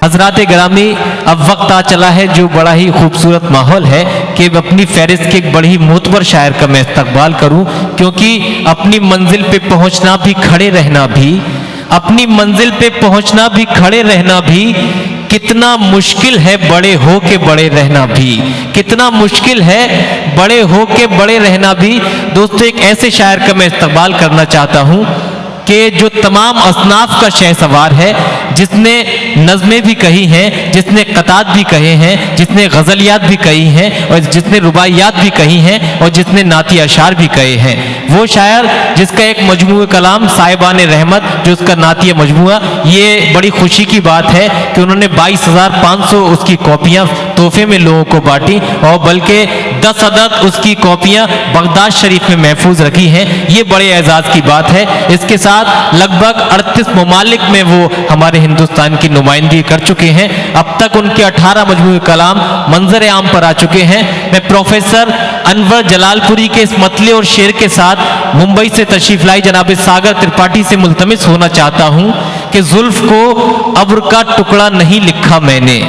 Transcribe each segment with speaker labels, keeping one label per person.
Speaker 1: हजरात ग्रामी, अब वक्त आ चला है जो बड़ा ही खूबसूरत माहौल है कि अपनी फहरिस्त के एक बड़ी मोतबर शायर का मैं इस्तकबाल करूं, क्योंकि अपनी मंजिल पे पहुंचना भी, खड़े रहना भी, अपनी मंजिल पे पहुंचना भी, खड़े रहना भी कितना मुश्किल है, बड़े हो के बड़े रहना भी कितना मुश्किल है, बड़े हो के बड़े रहना भी। दोस्तों, एक ऐसे शायर का मैं इस्तकबाल करना चाहता हूं कि जो तमाम असनाफ का शहसवार है, जिसने नज़में भी कही हैं, जिसने कतात भी कहे हैं, जिसने गज़लियात भी कही हैं, और जिसने रुबाइयात भी कही हैं, और जिसने नाती अशार भी कहे हैं। वो शायर जिसका एक मजमूए कलाम साहिबान रहमत, जो उसका नाती मजमूआ, ये बड़ी खुशी की बात है कि उन्होंने 22,500 उसकी कॉपियाँ तोहफे में लोगों को बांटी, और बल्कि 10 अदद उसकी कॉपियाँ बगदाद शरीफ में महफूज रखी हैं। ये बड़े एजाज़ की बात है। इसके साथ लगभग 38 ममालिक में वो हमारे हिंदुस्तान की नुमाइंदगी कर चुके हैं। अब तक उनके 18 मजमूए कलाम मंजर आम पर आ चुके हैं। मैं प्रोफेसर अनवर जलालपुरी के इस मतले और शेर के साथ मुंबई से तशरीफ लाई जनाब सागर त्रिपाठी से मुल्तमिस होना चाहता हूं कि जुल्फ को अब्र का टुकड़ा नहीं लिखा मैंने,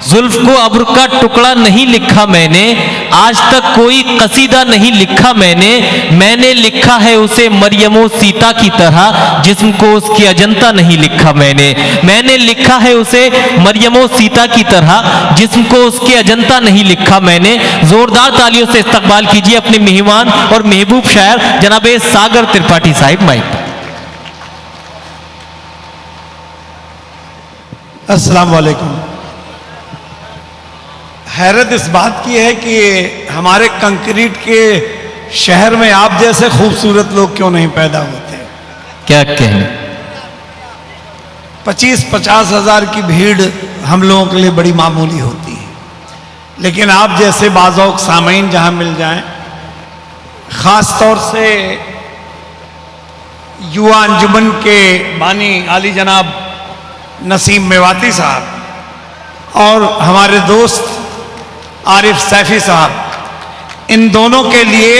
Speaker 1: जुल्फ को अब्र का टुकड़ा नहीं लिखा मैंने, आज तक कोई कसीदा नहीं लिखा मैंने लिखा है उसे मरियमो सीता की तरह, जिस्म को उसकी अजंता नहीं लिखा मैंने लिखा है उसे मरियमो सीता की तरह, जिस्म को उसके अजंता नहीं लिखा मैंने। जोरदार तालियों से इस्तकबाल कीजिए अपने मेहमान और महबूब शायर जनाब सागर त्रिपाठी साहिब। माइक।
Speaker 2: अस्सलाम वालेकुम। हैरत इस बात की है कि हमारे कंक्रीट के शहर में आप जैसे खूबसूरत लोग क्यों नहीं पैदा होते।
Speaker 1: क्या कहें,
Speaker 2: 25-50 हज़ार की भीड़ हम लोगों के लिए बड़ी मामूली होती है, लेकिन आप जैसे बाज़ौक़ सामीन जहां मिल जाएं, ख़ास तौर से युवा अंजुमन के बानी आली जनाब नसीम मेवाती साहब और हमारे दोस्त आरिफ सैफी साहब, इन दोनों के लिए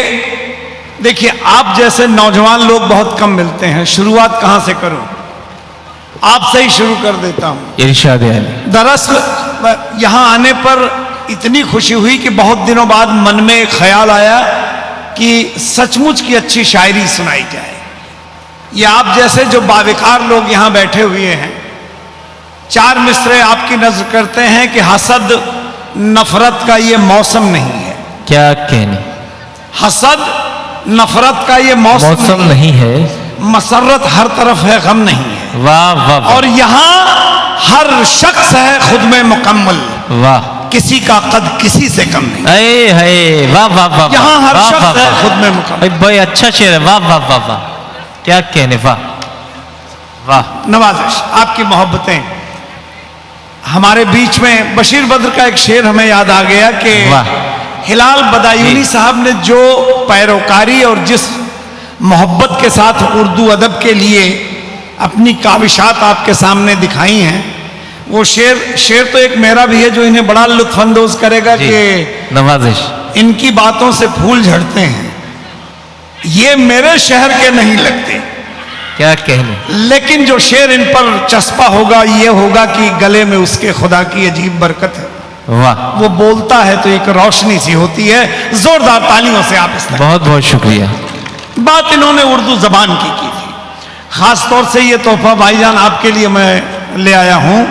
Speaker 2: देखिए, आप जैसे नौजवान लोग बहुत कम मिलते हैं। शुरुआत कहां से करूं, आपसे ही शुरू कर देता हूं।
Speaker 1: इरशाद है।
Speaker 2: दरअसल यहां आने पर इतनी खुशी हुई कि बहुत दिनों बाद मन में एक ख्याल आया कि सचमुच की अच्छी शायरी सुनाई जाए। ये आप जैसे जो बाविकार लोग यहां बैठे हुए हैं, 4 मिसरे आपकी नजर करते हैं कि हसद नफरत का ये मौसम नहीं है।
Speaker 1: क्या कहने,
Speaker 2: हसद नफरत का ये मौसम
Speaker 1: नहीं है,
Speaker 2: मसरत हर तरफ है, गम नहीं है।
Speaker 1: वाह वाह वाह।
Speaker 2: और यहाँ हर शख्स है खुद में मुकम्मल,
Speaker 1: वाह,
Speaker 2: किसी का कद किसी से कम नहीं।
Speaker 1: अरे वाह वाह वाह।
Speaker 2: यहाँ हर शख्स है खुद में मुकम्मल।
Speaker 1: भाई अच्छा शेर है, वाह वाह वाह वाह। क्या कहने, वाह वाह।
Speaker 2: नवाजिश, आपकी मोहब्बतें। हमारे बीच में बशीर बद्र का एक शेर हमें याद आ गया कि हिलाल बदायूनी साहब ने जो पैरोकारी और जिस मोहब्बत के साथ उर्दू अदब के लिए अपनी काविशात आपके सामने दिखाई हैं, वो शेर तो एक मेरा भी है जो इन्हें बड़ा लुत्फानंदोज करेगा कि
Speaker 1: नवाजिश,
Speaker 2: इनकी बातों से फूल झड़ते हैं, ये मेरे शहर के नहीं लगते।
Speaker 1: क्या कहने,
Speaker 2: लेकिन जो शेर इन पर चस्पा होगा ये होगा कि गले में उसके खुदा की अजीब बरकत है।
Speaker 1: वाह,
Speaker 2: वो बोलता है तो एक रोशनी सी होती है। जोरदार तालियों से आप इसमें।
Speaker 1: बहुत बहुत शुक्रिया।
Speaker 2: बात इन्होंने उर्दू जबान की थी। खास तौर से ये तोहफा भाईजान आपके लिए मैं ले आया हूं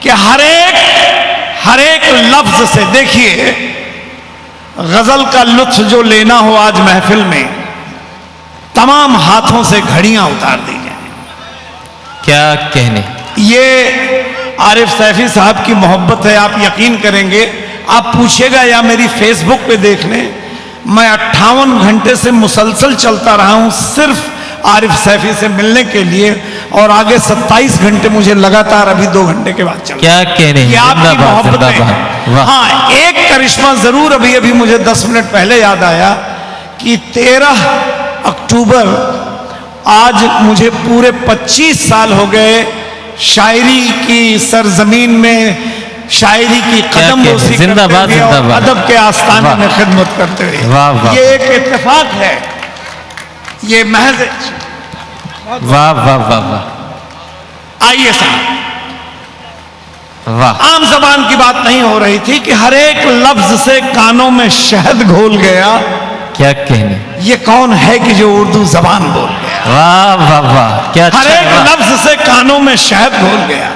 Speaker 2: कि हर एक लफ्ज से देखिए, गजल का लुत्फ जो लेना हो आज महफिल में, तमाम हाथों से घड़ियां उतार दी जाए।
Speaker 1: क्या कहने,
Speaker 2: ये आरिफ सैफी साहब की मोहब्बत है। आप यकीन करेंगे, आप पूछिएगा या मेरी फेसबुक पे देख लें, मैं 58 घंटे से मुसलसल चलता रहा हूं सिर्फ आरिफ सैफी से मिलने के लिए, और आगे 27 घंटे मुझे लगातार अभी 2 घंटे के बाद चल।
Speaker 1: क्या कहने,
Speaker 2: ये आपकी मोहब्बत है। हाँ, एक करिश्मा जरूर अभी अभी मुझे 10 मिनट पहले याद आया कि 13 अक्टूबर, आज मुझे पूरे 25 साल हो गए शायरी की सरजमीन में शायरी की कदमबोसी
Speaker 1: जिंदाबाद जिंदाबाद
Speaker 2: अदब के आस्थाने में खिदमत करते हुए।
Speaker 1: वाह वाह,
Speaker 2: ये एक इत्तेफाक है, ये महज।
Speaker 1: वाह वाह वाह वाह।
Speaker 2: आइए साहब,
Speaker 1: वाह
Speaker 2: आम जबान की बात नहीं हो रही थी कि हर एक लफ्ज से कानों में शहद घोल गया।
Speaker 1: क्या कहने,
Speaker 2: ये कौन है कि जो उर्दू जबान बोल गया।
Speaker 1: वाह वाह वाह, क्या
Speaker 2: हर
Speaker 1: अच्छा
Speaker 2: एक
Speaker 1: वाह।
Speaker 2: लफ्ज से कानों में शहद घोल गया।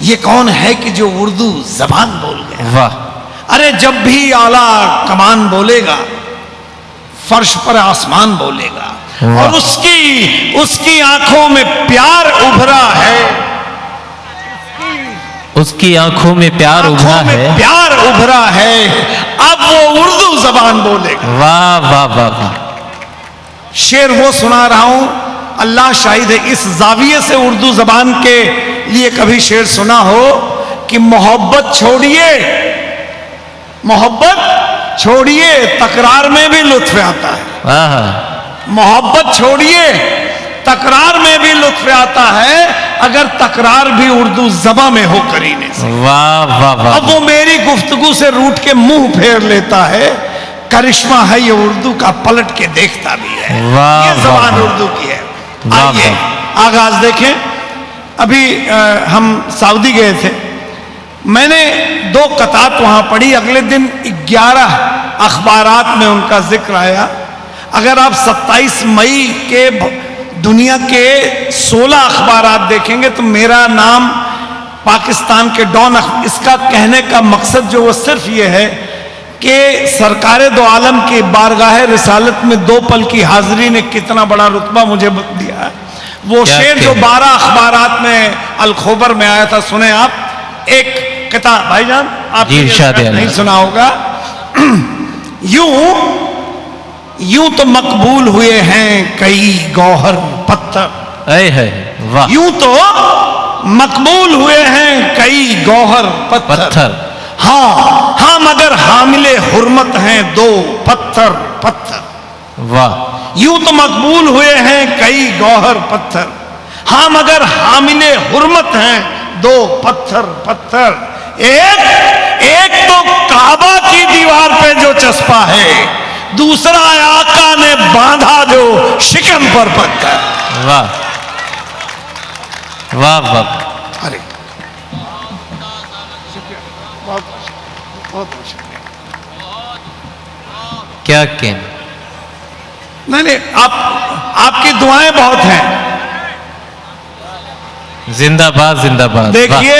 Speaker 2: ये कौन है कि जो उर्दू जबान बोल गया।
Speaker 1: वाह
Speaker 2: अरे जब भी आला कमान बोलेगा, फर्श पर आसमान बोलेगा,
Speaker 1: वाह।
Speaker 2: और उसकी आंखों में प्यार उभरा है,
Speaker 1: उसकी आंखों में प्यार उभरा
Speaker 2: आंखों में
Speaker 1: है।
Speaker 2: प्यार उभरा है, अब वो उर्दू जबान बोलेगा।
Speaker 1: वाह वाह वाह वाह।
Speaker 2: शेर वो सुना रहा हूं, अल्लाह शाहिद है, इस जाविये से उर्दू जबान के लिए कभी शेर सुना हो कि मोहब्बत छोड़िए तकरार में भी लुत्फ आता है।
Speaker 1: वाह
Speaker 2: मोहब्बत छोड़िए तकरार में भी लुत्फ आता है, अगर तकरार भी उर्दू जबान में हो करीने से।
Speaker 1: वाह वाह वाह।
Speaker 2: अब वो मेरी गुफ्तगू से रूठ के मुंह फेर लेता है, करिश्मा है ये उर्दू का, पलट के देखता भी है।
Speaker 1: वाह,
Speaker 2: ये जबान
Speaker 1: वाह,
Speaker 2: उर्दू की है।
Speaker 1: वाह,
Speaker 2: आइए आगाज देखें। अभी हम सऊदी गए थे, मैंने 2 कतात वहां पढ़ी, अगले दिन 11 अखबारात में उनका जिक्र आया। अगर आप 27 मई के दुनिया के 16 अखबारात देखेंगे तो मेरा नाम पाकिस्तान के डॉन, इसका कहने का मकसद जो वो सिर्फ ये है कि सरकारे दो आलम की बारगाह रिसालत में 2 पल की हाजिरी ने कितना बड़ा रुतबा मुझे दिया है। वो शेर जो 12 अखबारात में अल-खोबर में आया था, सुने आप। एक किताब भाईजान आपने नहीं सुना होगा। यूं तो मकबूल हुए हैं कई गौहर पत्थर।
Speaker 1: है वाह।
Speaker 2: यूं तो मकबूल हुए हैं कई गौहर पत्थर। हाँ मगर हामिले हुर्मत हैं 2 पत्थर।
Speaker 1: वाह।
Speaker 2: यूं तो मकबूल हुए हैं कई गौहर पत्थर, हाँ मगर हामिले हुर्मत हैं 2 पत्थर। एक तो काबा की दीवार पे जो चस्पा है, दूसरा आका ने बांधा जो शिकम पर पत्थर।
Speaker 1: वाह वाह वाह।
Speaker 2: अरे बहुत शुक्रिया।
Speaker 1: क्या कहने,
Speaker 2: नहीं आपकी दुआएं बहुत हैं।
Speaker 1: जिंदाबाद जिंदाबाद।
Speaker 2: देखिए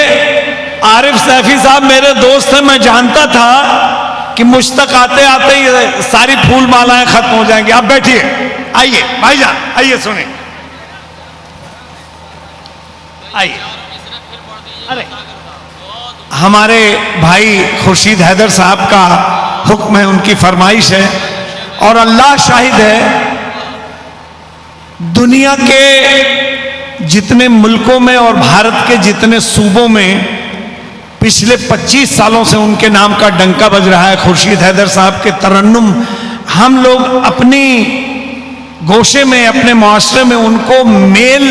Speaker 2: आरिफ सैफी साहब मेरे दोस्त हैं, मैं जानता था कि मुझ तक आते आते ही सारी फूल मालाएं खत्म हो जाएंगी। आप बैठिए, आइए भाईजान, आइए सुने, आइए। अरे हमारे भाई खुर्शीद हैदर साहब का हुक्म है, उनकी फरमाइश है, और अल्लाह शाहिद है दुनिया के जितने मुल्कों में और भारत के जितने सूबों में पिछले 25 सालों से उनके नाम का डंका बज रहा है, खुर्शीद हैदर साहब के तरन्नुम। हम लोग अपनी गोशे में, अपने मुआशरे में उनको मेल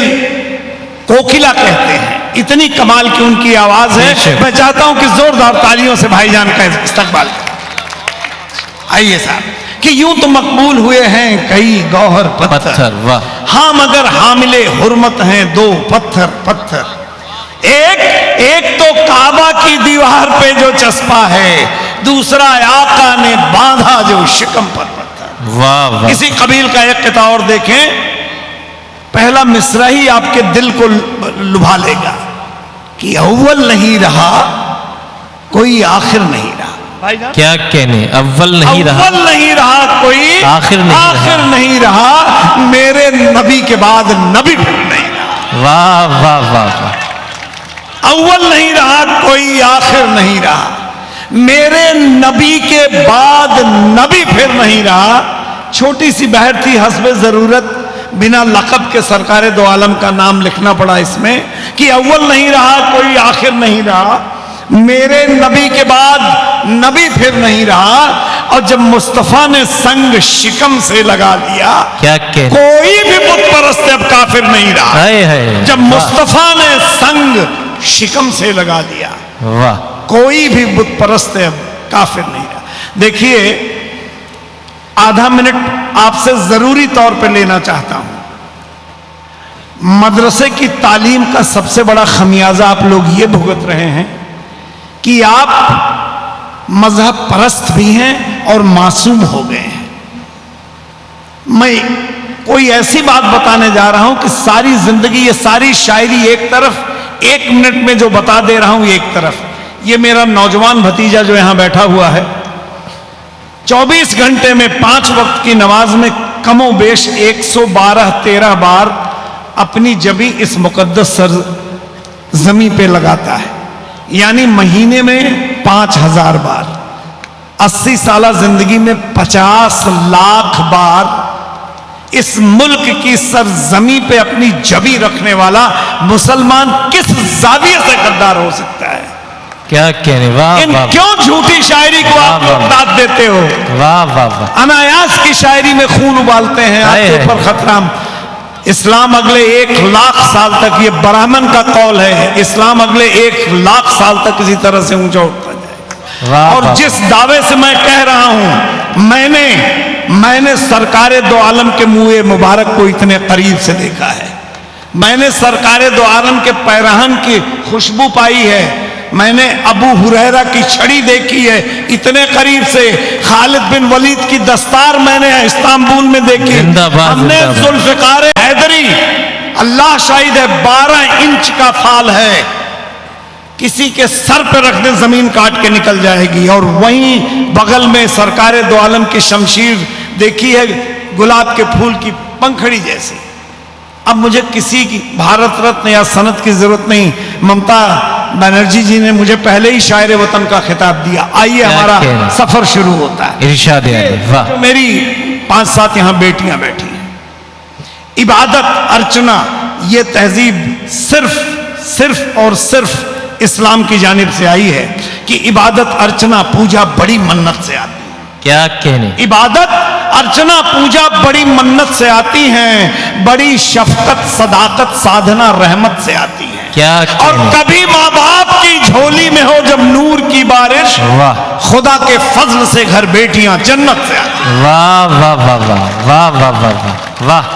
Speaker 2: कोकिला कहते हैं, इतनी कमाल की उनकी आवाज है। मैं चाहता हूं कि जोरदार तालियों से भाईजान का इस्तकबाल करें। आइए साहब कि यूं तो मकबूल हुए हैं कई गौहर पत्थर।
Speaker 1: वाह।
Speaker 2: हाँ मगर हामिले हुर्मत हैं 2 पत्थर। एक तो काबा की दीवार पे जो चस्पा है, दूसरा आका ने बांधा जो शिकम पर पत्थर।
Speaker 1: वाह वाह।
Speaker 2: इसी कबील का एक किता और देखें, पहला मिसरा ही आपके दिल को लुभा लेगा कि अव्वल नहीं रहा कोई आखिर नहीं रहा।
Speaker 1: क्या कहने, अव्वल नहीं
Speaker 2: रहा कोई
Speaker 1: आखिर
Speaker 2: नहीं रहा, मेरे नबी के बाद नबी फिर नहीं रहा।
Speaker 1: वाह वाह वाह वाह।
Speaker 2: अव्वल नहीं रहा कोई आखिर नहीं रहा, मेरे नबी के बाद नबी फिर नहीं रहा। छोटी सी बहर थी, हस्बे जरूरत बिना लक़ब के सरकारे दो आलम का नाम लिखना पड़ा इसमें कि अव्वल नहीं रहा कोई आखिर नहीं रहा, मेरे नबी के बाद नबी फिर नहीं रहा। और जब मुस्तफा ने संग शिकम से लगा दिया,
Speaker 1: क्या
Speaker 2: कोई भी बुत परस्त अब काफिर नहीं रहा।
Speaker 1: है।
Speaker 2: जब मुस्तफा ने संग शिकम से लगा दिया,
Speaker 1: वाह,
Speaker 2: कोई भी बुत परस्त अब काफिर नहीं रहा। देखिए आधा मिनट आपसे जरूरी तौर पर लेना चाहता हूं। मदरसे की तालीम का सबसे बड़ा खमियाजा आप लोग ये भुगत रहे हैं कि आप मजहब परस्त भी हैं और मासूम हो गए हैं। मैं कोई ऐसी बात बताने जा रहा हूं कि सारी जिंदगी, ये सारी शायरी एक तरफ, 1 मिनट में जो बता दे रहा हूं एक तरफ। ये मेरा नौजवान भतीजा जो यहां बैठा हुआ है, 24 घंटे में 5 वक्त की नमाज में कमोबेश 112-13 बार अपनी जबी इस मुकद्दस सर जमी पे लगाता है, यानी महीने में 5000 बार। 80 साल जिंदगी में 50 लाख बार इस मुल्क की सरजमी पे अपनी जबी रखने वाला मुसलमान किस जाविये से गद्दार हो सकता है?
Speaker 1: क्या कहने, वाह
Speaker 2: इन
Speaker 1: वाह
Speaker 2: क्यों झूठी शायरी को आप
Speaker 1: वाह,
Speaker 2: लोग दाद देते हो?
Speaker 1: वाह वाह वाह।
Speaker 2: अनायास की शायरी में खून उबालते हैं, आपके
Speaker 1: हाय,
Speaker 2: ऊपर खतरा। इस्लाम अगले 1 लाख साल तक, ये ब्राह्मण का कौल है, इस्लाम अगले 1 लाख साल तक इसी तरह से ऊंचा उठता जाएगा।
Speaker 1: वाह
Speaker 2: और
Speaker 1: वाह,
Speaker 2: जिस दावे से मैं कह रहा हूं, मैंने सरकारे दो आलम के मुँह मुबारक को इतने करीब से देखा है। मैंने सरकारे दो आलम के पैरहन की खुशबू पाई है। मैंने अबू हुरैरा की छड़ी देखी है इतने करीब से। खालिद बिन वलीद की दस्तार मैंने इस्तांबुल में देखी।
Speaker 1: जिंदाबाद,
Speaker 2: हमने
Speaker 1: जिंदाबाद।
Speaker 2: जुल्फिकार हैदरी, अल्लाह शाहिद है, 12 इंच का फाल है, किसी के सर पे रख दे जमीन काट के निकल जाएगी। और वहीं बगल में सरकारे दो आलम की शमशीर देखी है, गुलाब के फूल की पंखड़ी जैसी। अब मुझे किसी की भारत रत्न या सनत की जरूरत नहीं। ममता बनर्जी जी ने मुझे पहले ही शायर वतन का खिताब दिया। आइए हमारा
Speaker 1: कहना।
Speaker 2: सफर शुरू होता है।
Speaker 1: इरशाद आली, वाह।
Speaker 2: जो मेरी 5-7 यहां बेटियां बैठी हैं, इबादत अर्चना ये तहजीब सिर्फ और सिर्फ इस्लाम की जानिब से आई है कि इबादत अर्चना पूजा बड़ी मन्नत से आती है।
Speaker 1: क्या कहने,
Speaker 2: इबादत अर्चना पूजा बड़ी मन्नत से आती हैं, बड़ी शफकत सदाकत साधना रहमत से आती है।
Speaker 1: क्या
Speaker 2: और
Speaker 1: कहने,
Speaker 2: कभी माँ बाप की झोली में हो जब नूर की बारिश,
Speaker 1: वाह
Speaker 2: खुदा के फजल से घर बेटियां जन्नत से आती हैं।
Speaker 1: वाह वाह वाह वाह वाह वाह वाह वाह वाह।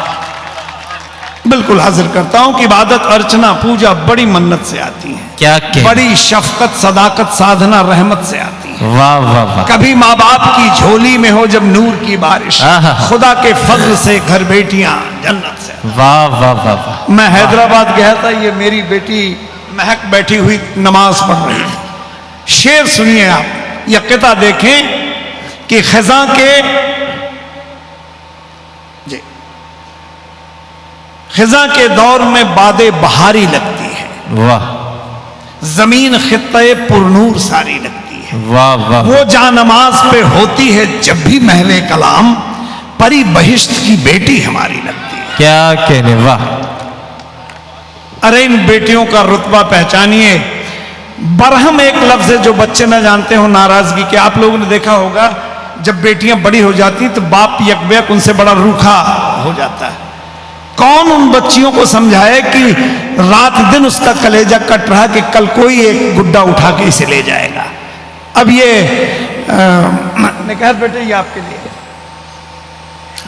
Speaker 2: बिल्कुल हाजिर करता हूं कि इबादत अर्चना पूजा बड़ी मन्नत से आती है,
Speaker 1: क्या कहने,
Speaker 2: बड़ी शफकत सदाकत साधना रहमत से आती है।
Speaker 1: वाह वाह वाह।
Speaker 2: कभी माँ बाप की झोली में हो जब नूर की बारिश,
Speaker 1: आहा।
Speaker 2: खुदा के फजल से घर बेटियां जन्नत से।
Speaker 1: वाह वाह वाह वाह।
Speaker 2: मैं हैदराबाद गया था, ये मेरी बेटी महक बैठी हुई नमाज पढ़ रही थी। शेर सुनिए आप, यह किता देखें कि खजा के जी खजा के दौर में बादे बहारी लगती है,
Speaker 1: वाह
Speaker 2: जमीन खित्ते पुरनूर सारी लगती है।
Speaker 1: वाह वाह।
Speaker 2: वो जानमाज पे होती है जब भी महले कलाम, परी बहिश्त की बेटी हमारी लगती है।
Speaker 1: क्या कहने, वाह।
Speaker 2: अरे इन बेटियों का रुतबा पहचानिए। बरहम एक लफ्ज है जो बच्चे न जानते हो नाराजगी के। आप लोगों ने देखा होगा जब बेटियां बड़ी हो जाती तो बाप यकबैक उनसे बड़ा रूखा हो जाता है। कौन उन बच्चियों को समझाए कि रात दिन उसका कलेजा कट रहा कि कल कोई एक गुड्डा उठा के इसे ले जाएगा। अब ये मैं कहा बेटे ये आपके लिए,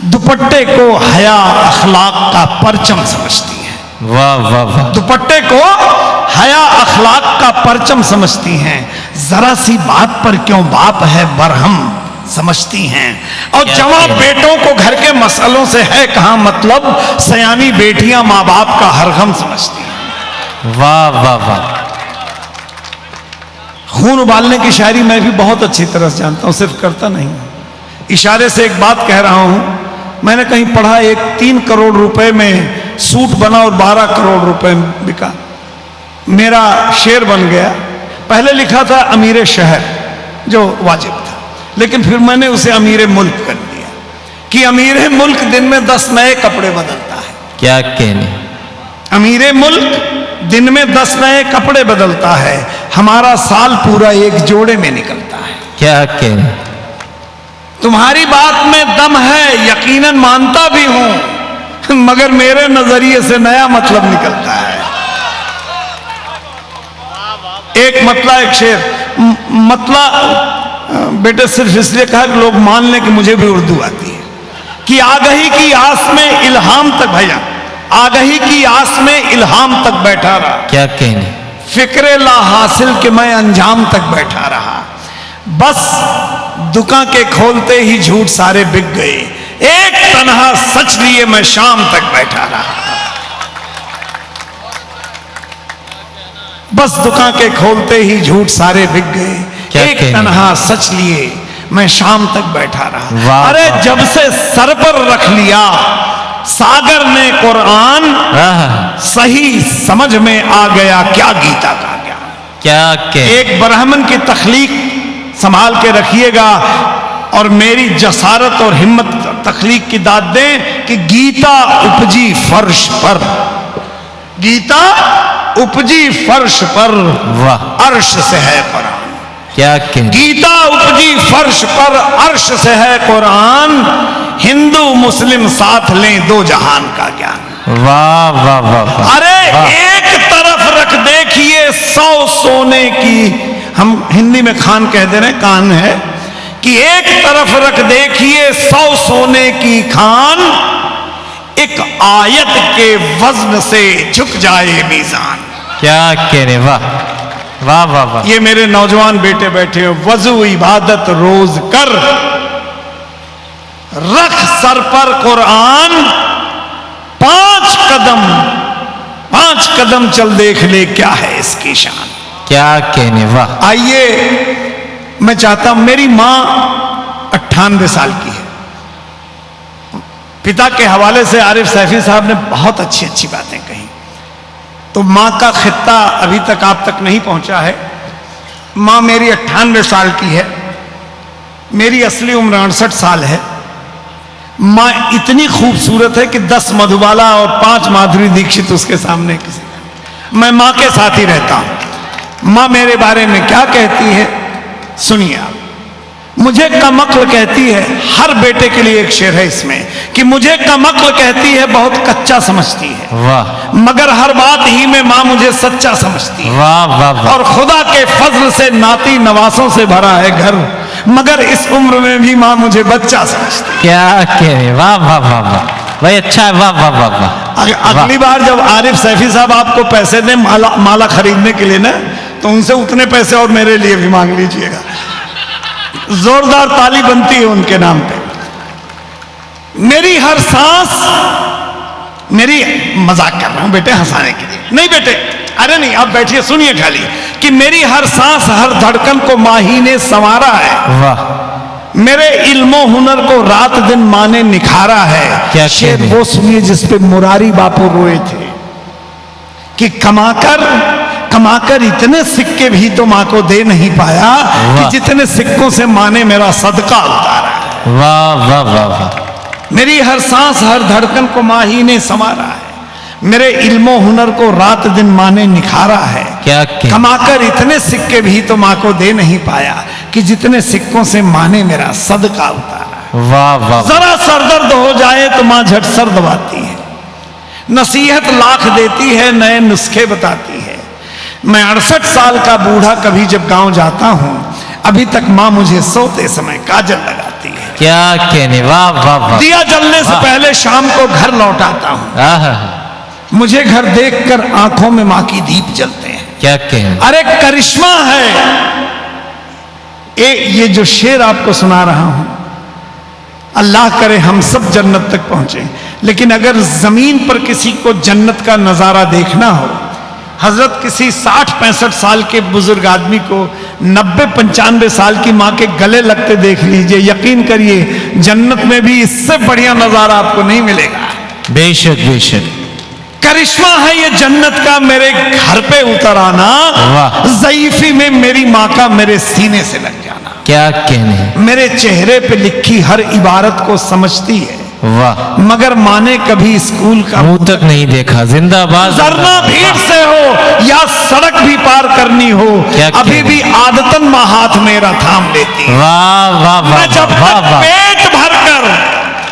Speaker 2: दुपट्टे को हया अखलाक का परचम समझती हैं।
Speaker 1: वाह वाह वाह।
Speaker 2: दुपट्टे को हया अखलाक का परचम समझती हैं। जरा सी बात पर क्यों बाप है बरहम समझती हैं। और जवां बेटों को घर के मसलों से है कहां मतलब, सयानी बेटियां माँ बाप का हरगम समझती हैं।
Speaker 1: वाह वाह वाह।
Speaker 2: खून उबालने की शायरी मैं भी बहुत अच्छी तरह से जानता हूं, सिर्फ करता नहीं हूं। इशारे से एक बात कह रहा हूं, मैंने कहीं पढ़ा एक 3 करोड़ रुपए में सूट बना और 12 करोड़ रुपए बिका। मेरा शेर बन गया। पहले लिखा था अमीर शहर जो वाजिब था, लेकिन फिर मैंने उसे अमीर मुल्क कर दिया कि अमीर मुल्क दिन में 10 नए कपड़े बदलता है।
Speaker 1: क्या कहने,
Speaker 2: अमीर मुल्क दिन में 10 नए कपड़े बदलता है, हमारा साल पूरा एक जोड़े में निकलता है।
Speaker 1: क्या कहने,
Speaker 2: तुम्हारी बात में दम है, यकीनन मानता भी हूं, मगर मेरे नजरिए से नया मतलब निकलता है। एक मतला एक शेर, मतला बेटे सिर्फ इसलिए कहा कि लोग मान लें कि मुझे भी उर्दू आती है, कि आगही की आस में इल्हाम तक, भैया आगही की आस में इल्हाम तक बैठा रहा,
Speaker 1: क्या कहने,
Speaker 2: फिक्रे ला हासिल कि मैं अंजाम तक बैठा रहा। बस दुकान के खोलते ही झूठ सारे बिक गए, एक तन्हा सच लिए मैं शाम तक बैठा रहा। बस दुकान के खोलते ही झूठ सारे बिक गए, एक तन्हा सच लिए मैं शाम तक बैठा रहा। अरे जब से सर पर रख लिया सागर ने कुरान, सही समझ में आ गया क्या गीता का ज्ञान।
Speaker 1: क्या
Speaker 2: एक ब्राह्मण की तख्लीक संभाल के रखिएगा और मेरी जसारत और हिम्मत तख्लीक की दाद दें कि गीता उपजी फर्श पर, गीता उपजी फर्श पर, अर्श से है कुरान।
Speaker 1: क्या
Speaker 2: गीता उपजी फर्श पर, अर्श से है कुरान, हिंदू मुस्लिम साथ लें दो जहान का ज्ञान।
Speaker 1: वाह वाह वाह।
Speaker 2: अरे एक तरफ रख देखिए 100 सोने की, हम हिंदी में खान कह दे रहे हैं, कान है, कि एक तरफ रख देखिए 100 सोने की खान, एक आयत के वजन से झुक जाए मीजान।
Speaker 1: क्या कह रहे, वाह वाह वाह वाह।
Speaker 2: ये मेरे नौजवान बेटे बैठे हो, वजू इबादत रोज कर, रख सर पर कुरान, 5 कदम चल देख ले क्या है इसकी शान।
Speaker 1: क्या कहने, वाह।
Speaker 2: आइए, मैं चाहता हूं, मेरी मां 98 साल की है। पिता के हवाले से आरिफ सैफी साहब ने बहुत अच्छी अच्छी बातें कही, तो मां का खित्ता अभी तक आप तक नहीं पहुंचा है। मां मेरी 98 साल की है, मेरी असली उम्र 68 साल है। मां इतनी खूबसूरत है कि 10 मधुबाला और 5 माधुरी दीक्षित उसके सामने किसी। मैं मां के साथ ही रहता हूं। मां मेरे बारे में क्या कहती है सुनिए आप। मुझे कमक्ल कहती है, हर बेटे के लिए एक शेर है इसमें, कि मुझे कमक्ल कहती है बहुत कच्चा समझती है,
Speaker 1: वाह।
Speaker 2: मगर हर बात ही में मां मुझे सच्चा समझती है।
Speaker 1: वाह वाह वाह।
Speaker 2: और खुदा के फजल से नाती नवासों से भरा है घर, मगर इस उम्र में भी मां मुझे बच्चा समझती है।
Speaker 1: क्या कह रहे, वाह वाह वाह वाह भाई, अच्छा है, वाह वाह वाह वाह।
Speaker 2: अगली बार जब आरिफ सैफी साहब आपको पैसे दें माला खरीदने के लिए ना, तो उनसे उतने पैसे और मेरे लिए भी मांग लीजिएगा। जोरदार ताली बनती है उनके नाम पे। मेरी हर सांस, मेरी मजाक कर रहा हूं बेटे, हंसाने के लिए नहीं बेटे, अरे नहीं, आप बैठिए सुनिए खाली, कि मेरी हर सांस हर धड़कन को माही ने संवारा है।
Speaker 1: वाह।
Speaker 2: मेरे इल्मो हुनर को रात दिन माँ ने निखारा है।
Speaker 1: क्या
Speaker 2: शेर वो सुनिए जिस पे मुरारी बापू रोए थे कि कमाकर इतने सिक्के भी तो माँ को दे नहीं पाया कि जितने सिक्कों से माँ ने मेरा सदका उतारा है।
Speaker 1: वाह वाह वाह वाह।
Speaker 2: मेरी हर सांस हर धड़कन को माँ ही ने संवारा है, मेरे इल्मो हुनर को रात दिन माँ ने निखारा है।
Speaker 1: क्या
Speaker 2: कमाकर इतने सिक्के भी तो माँ को दे नहीं पाया कि जितने सिक्कों से माँ ने मेरा सदका उतारा।
Speaker 1: वाह वाह।
Speaker 2: जरा सरदर्द हो जाए तो माँ झट सर दबाती है, नसीहत लाख देती है, नए नुस्खे बताती है। मैं 68 साल का बूढ़ा कभी जब गांव जाता हूँ, अभी तक माँ मुझे सोते समय काजल लगाती है।
Speaker 1: क्या कहने, वाह वाह वाह।
Speaker 2: दिया जलने से पहले शाम को घर लौटाता हूँ, मुझे घर देखकर आंखों में माँ की दीप जलते हैं।
Speaker 1: क्या कहने,
Speaker 2: अरे करिश्मा है। ये जो शेर आपको सुना रहा हूं, अल्लाह करे हम सब जन्नत तक पहुंचे, लेकिन अगर जमीन पर किसी को जन्नत का नजारा देखना हो, हजरत किसी 60-65 साल के बुजुर्ग आदमी को 90-95 साल की माँ के गले लगते देख लीजिए, यकीन करिए जन्नत में भी इससे बढ़िया नजारा आपको नहीं मिलेगा।
Speaker 1: बेशक बेशक।
Speaker 2: करिश्मा है ये जन्नत का मेरे घर पे उतर आना, ज़ईफी में मेरी माँ का मेरे सीने से लग जाना।
Speaker 1: क्या कहने,
Speaker 2: मेरे चेहरे पे लिखी हर इबारत को समझती है।
Speaker 1: वाह।
Speaker 2: मगर माँ ने कभी स्कूल का
Speaker 1: मुंह तक नहीं देखा। जिंदाबाद।
Speaker 2: गुजरना भीड़ से हो या सड़क भी पार करनी हो, अभी भी आदतन माँ हाथ मेरा थाम लेती है।
Speaker 1: वाह वाह वाह।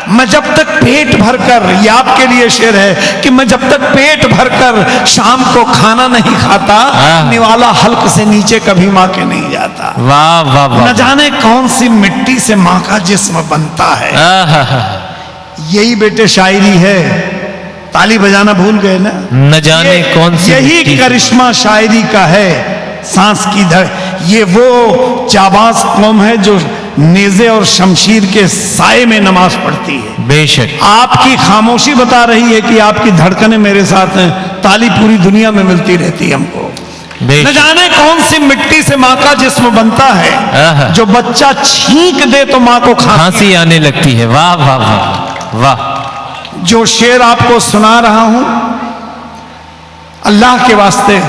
Speaker 2: मैं जब तक पेट भरकर, ये आपके लिए शेर है कि मैं जब तक पेट भरकर शाम को खाना नहीं खाता, निवाला हल्क से नीचे कभी माँ के नहीं जाता।
Speaker 1: वाह वाह वाह।
Speaker 2: न जाने कौन सी मिट्टी से माँ का जिस्म बनता है। यही बेटे शायरी है ताली बजाना भूल गए ना?
Speaker 1: न जाने कौन सी
Speaker 2: यही
Speaker 1: मिट्टी से-
Speaker 2: करिश्मा शायरी का है, सांस की धड़। ये वो जाबाज कौम है जो नेज़े और शमशीर के साए में नमाज पढ़ती है।
Speaker 1: बेशक।
Speaker 2: आपकी खामोशी बता रही है कि आपकी धड़कनें मेरे साथ हैं। ताली पूरी दुनिया में मिलती रहती है हमको। न
Speaker 1: बेशक।
Speaker 2: जाने कौन सी मिट्टी से माँ का जिस्म बनता
Speaker 1: आहा।
Speaker 2: है, जो बच्चा छींक दे तो माँ को खांसी।
Speaker 1: खांसी आने लगती है। वाह वाह वाह वाह।
Speaker 2: जो शेर आपको सुना रहा हूं, अल्लाह के वास्ते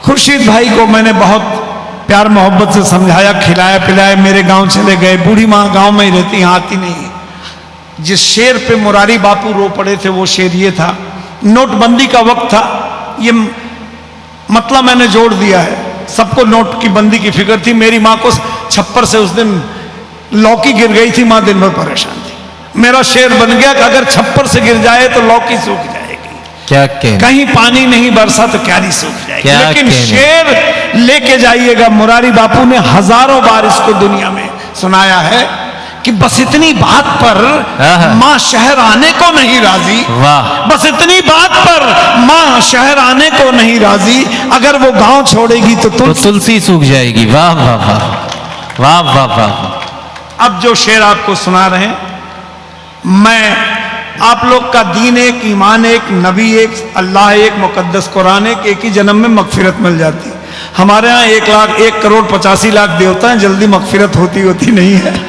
Speaker 2: खुर्शीद भाई को मैंने बहुत प्यार मोहब्बत से समझाया, खिलाया पिलाया। मेरे गांव चले गए। बूढ़ी माँ गांव में ही रहती, यहाँ आती नहीं है। जिस शेर पे मुरारी बापू रो पड़े थे वो शेर ये था। नोटबंदी का वक्त था, ये मतलब मैंने जोड़ दिया है। सबको नोट की बंदी की फिक्र थी। मेरी माँ को छप्पर से उस दिन लौकी गिर गई थी, माँ दिन भर परेशान थी। मेरा शेर बन गया कि अगर छप्पर से गिर जाए तो लौकी सूख जाएगी,
Speaker 1: क्या कहने।
Speaker 2: कहीं पानी नहीं बरसा तो क्यारी सूख जाएगी।
Speaker 1: क्या
Speaker 2: लेकिन
Speaker 1: कहने।
Speaker 2: शेर लेके जाइएगा। मुरारी बापू ने हजारों बार इसको दुनिया में सुनाया है कि बस इतनी बात पर
Speaker 1: आहा।
Speaker 2: माँ शहर आने को नहीं राजी।
Speaker 1: वाह।
Speaker 2: बस इतनी बात पर माँ शहर आने को नहीं राजी। अगर वो गांव छोड़ेगी तो
Speaker 1: तो तुलसी सूख जाएगी। वाह वाह वाह वाह वाह वाह वाह।
Speaker 2: अब जो शेर आपको सुना रहे हैं, मैं आप लोग का दीन एक, ईमान एक, नबी एक, अल्लाह एक, मुकद्दस कुरान एक ही जन्म में मगफिरत मिल जाती है। हमारे यहाँ 1,85,00,000 देवता हैं, जल्दी मगफिरत होती नहीं है।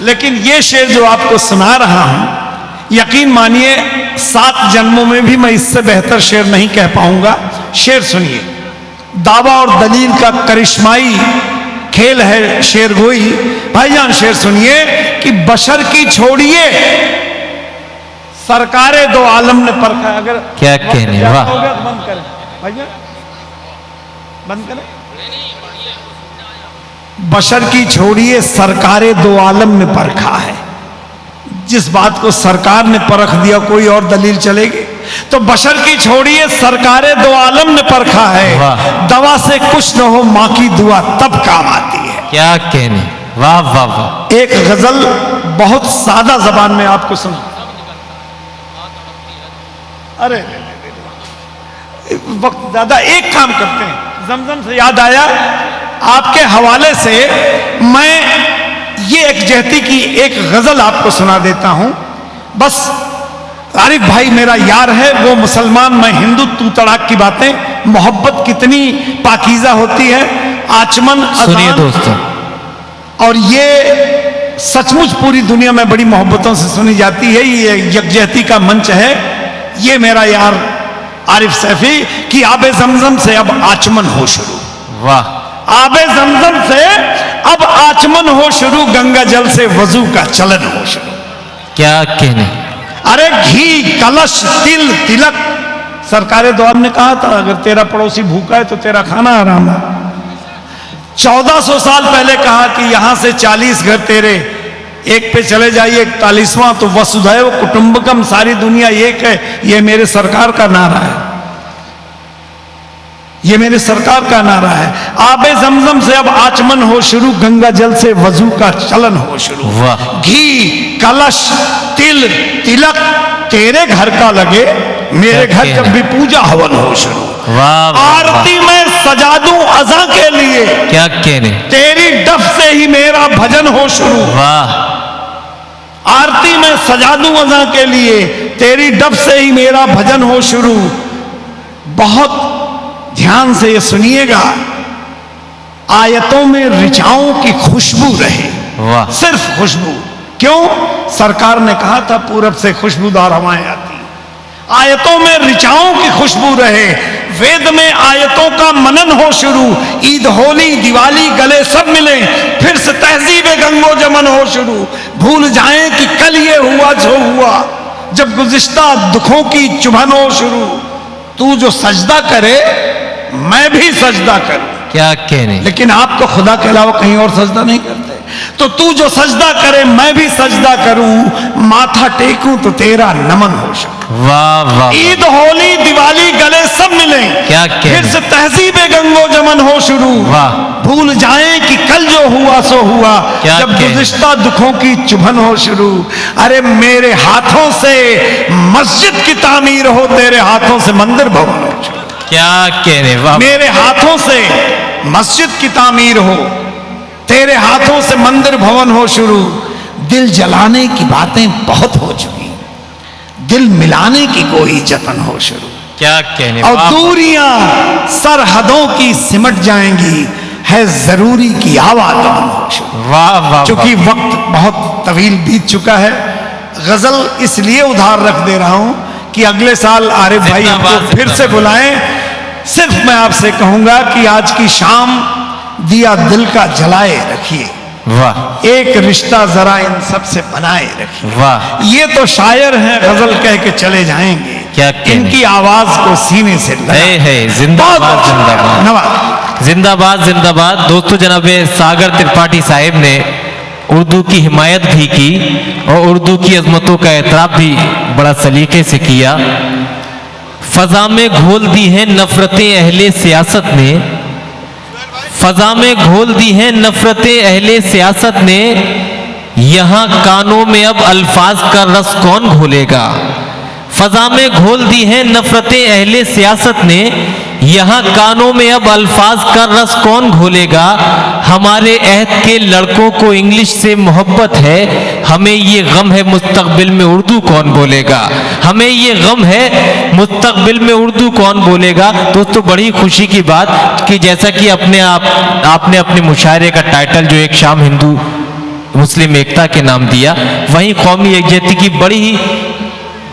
Speaker 2: लेकिन ये शेर जो आपको सुना रहा हूं, यकीन मानिए 7 जन्मों में भी मैं इससे बेहतर शेर नहीं कह पाऊंगा। शेर सुनिए। दावा और दलील का करिश्माई खेल है शेर गोई। भाईजान शेर सुनिए कि बशर की छोड़िए सरकारे दो आलम ने परखा। अगर
Speaker 1: क्या कहने। वाह।
Speaker 2: हो गया तो बंद करें भैया, बंद करें। बशर की छोड़िए सरकारे दो आलम ने परखा है। जिस बात को सरकार ने परख दिया कोई और दलील चलेगी? तो बशर की छोड़िए सरकारे दो आलम ने परखा है।
Speaker 1: वाह।
Speaker 2: दवा से कुछ न हो माँ की दुआ तब काम आती है।
Speaker 1: क्या कहने। वाह वाह वाह।
Speaker 2: एक गजल बहुत सादा जबान में आपको सुना। अरे वक्त ज्यादा, एक काम करते हैं, जमजम से याद आया, आपके हवाले से मैं ये एक जहती की एक गजल आपको सुना देता हूं। बस आरिफ भाई मेरा यार है, वो मुसलमान, मैं हिंदू, तू तड़ाक की बातें। मोहब्बत कितनी पाकीज़ा होती है। आचमन
Speaker 1: सुनिए
Speaker 2: अजान,
Speaker 1: दोस्तों।
Speaker 2: और ये सचमुच पूरी दुनिया में बड़ी मोहब्बतों से सुनी जाती है। ये यकजहती का मंच है। ये मेरा यार आरिफ सैफी कि आबे जमजम से अब आचमन हो शुरू।
Speaker 1: वाह।
Speaker 2: आबे जमजम से अब आचमन हो शुरू, गंगा जल से वजू का चलन हो शुरू।
Speaker 1: क्या कहने।
Speaker 2: अरे घी, कलश, तिल, तिलक। सरकारे दो आलम ने कहा था अगर तेरा पड़ोसी भूखा है तो तेरा खाना हराम है। 1400 साल पहले कहा कि यहां से 40 घर तेरे, एक पे चले जाइए 41वां, तो वसुधैव कुटुंबकम, सारी दुनिया एक है। ये मेरे सरकार का नारा है। ये मेरे सरकार का नारा है। आबे जमजम से अब आचमन हो शुरू, गंगा जल से वजू का चलन हो शुरू।
Speaker 1: वाह।
Speaker 2: घी, कलश, तिल, तिलक तेरे घर का लगे, मेरे घर जब भी पूजा हवन हो शुरू।
Speaker 1: वाह वाह।
Speaker 2: आरती में सजा दूं अज़ा के लिए,
Speaker 1: क्या कहने।
Speaker 2: तेरी डफ से ही मेरा भजन हो शुरू।
Speaker 1: वाह।
Speaker 2: आरती में सजा दूं अज़ा के लिए, तेरी डफ से ही मेरा भजन हो शुरू। बहुत ध्यान से ये सुनिएगा। आयतों में ऋचाओं की खुशबू रहे।
Speaker 1: वाह।
Speaker 2: सिर्फ खुशबू। क्यों? सरकार ने कहा था पूरब से खुशबूदार हवाएं आती। आयतों में ऋचाओं की खुशबू रहे। वेद में आयतों का मनन हो शुरू। ईद, होली, दिवाली गले सब मिले, फिर से तहजीब गंगो जमन हो शुरू। भूल जाएं कि कल ये हुआ जो हुआ, जब गुज़िश्ता दुखों की चुभन हो शुरू। तू जो सजदा करे मैं भी सजदा करूं।
Speaker 1: क्या कहने।
Speaker 2: लेकिन आप तो खुदा के अलावा कहीं और सजदा नहीं करते। तो तू जो सजदा करे मैं भी सजदा करूं, माथा टेकूं तो तेरा नमन हो शुरू।
Speaker 1: वाह वाह।
Speaker 2: ईद, होली, दिवाली गले सब मिले,
Speaker 1: क्या कहने।
Speaker 2: फिर से तहजीब गंगो जमन हो शुरू।
Speaker 1: वाह।
Speaker 2: भूल जाएं कि कल जो हुआ सो हुआ,
Speaker 1: क्या
Speaker 2: जब
Speaker 1: कहने।
Speaker 2: गुज़िश्ता दुखों की चुभन हो शुरू। अरे मेरे हाथों से मस्जिद की तामीर हो, तेरे हाथों से मंदिर भवन हो शुरू।
Speaker 1: क्या कहने, वाह।
Speaker 2: मेरे हाथों से मस्जिद की तामीर हो, तेरे हाथों से मंदिर भवन हो शुरू। दिल जलाने की बातें बहुत हो चुकी, दिल मिलाने की कोई जतन हो शुरू।
Speaker 1: क्या कहने,
Speaker 2: और
Speaker 1: वाह।
Speaker 2: दूरियां सरहदों की सिमट जाएंगी, है जरूरी की आवाज हो शुरू।
Speaker 1: वाह वाह।
Speaker 2: चूंकि वक्त बहुत तवील बीत चुका है, गजल इसलिए उधार रख दे रहा हूं कि अगले साल आरिफ भाई
Speaker 1: जिंदाबाद,
Speaker 2: हमको फिर से
Speaker 1: जिंदाबाद।
Speaker 2: बुलाएं। सिर्फ मैं आपसे कहूंगा कि आज की शाम दिया दिल का जलाए रखिए,
Speaker 1: वाह
Speaker 2: एक रिश्ता जरा इन सब से बनाए रखिए।
Speaker 1: वाह।
Speaker 2: ये तो शायर हैं, गजल कह के चले जाएंगे,
Speaker 1: क्या कहने।
Speaker 2: इनकी आवाज को सीने से
Speaker 1: है जिंदाबाद जिंदाबाद
Speaker 2: धन्यवाद।
Speaker 1: जिंदाबाद जिंदाबाद। दोस्तों, जनाब सागर त्रिपाठी साहिब ने उर्दू की हिमायत भी की और उर्दू की अजमतों का एतराफ भी बड़ा सलीके से किया। फजा में घोल दी हैं नफरतें अहले सियासत ने, फजा में घोल दी हैं नफरतें अहले सियासत ने, यहां कानों में अब अल्फाज का रस कौन घोलेगा। फजा में घोल दी हैं नफरतें अहले सियासत ने, यहां कानों में अब अल्फाज का रस कौन घोलेगा। हमारे अहद के लड़कों को इंग्लिश से मोहब्बत है, हमें ये गम है मुस्तकबिल में उर्दू कौन बोलेगा। हमें ये गम है मुस्तकबिल में उर्दू कौन बोलेगा। दोस्तों, बड़ी खुशी की बात कि जैसा कि आपने अपने मुशायरे का टाइटल जो एक शाम हिंदू मुस्लिम एकता के नाम दिया, वहीं कौमी यकजहती की बड़ी ही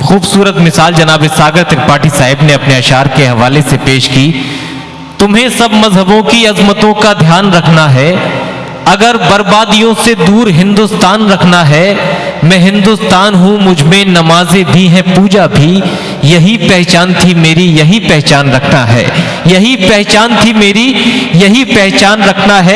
Speaker 1: खूबसूरत मिसाल जनाब सागर त्रिपाठी साहिब ने अपने अशार के हवाले से पेश की। तुम्हें सब मजहबों की अजमतों का ध्यान रखना है, अगर बर्बादियों से दूर हिंदुस्तान रखना है। मैं हिंदुस्तान हूँ, मुझ में नमाजें भी हैं, पूजा भी, यही पहचान थी मेरी, यही पहचान रखना है। यही पहचान थी मेरी, यही पहचान रखना है।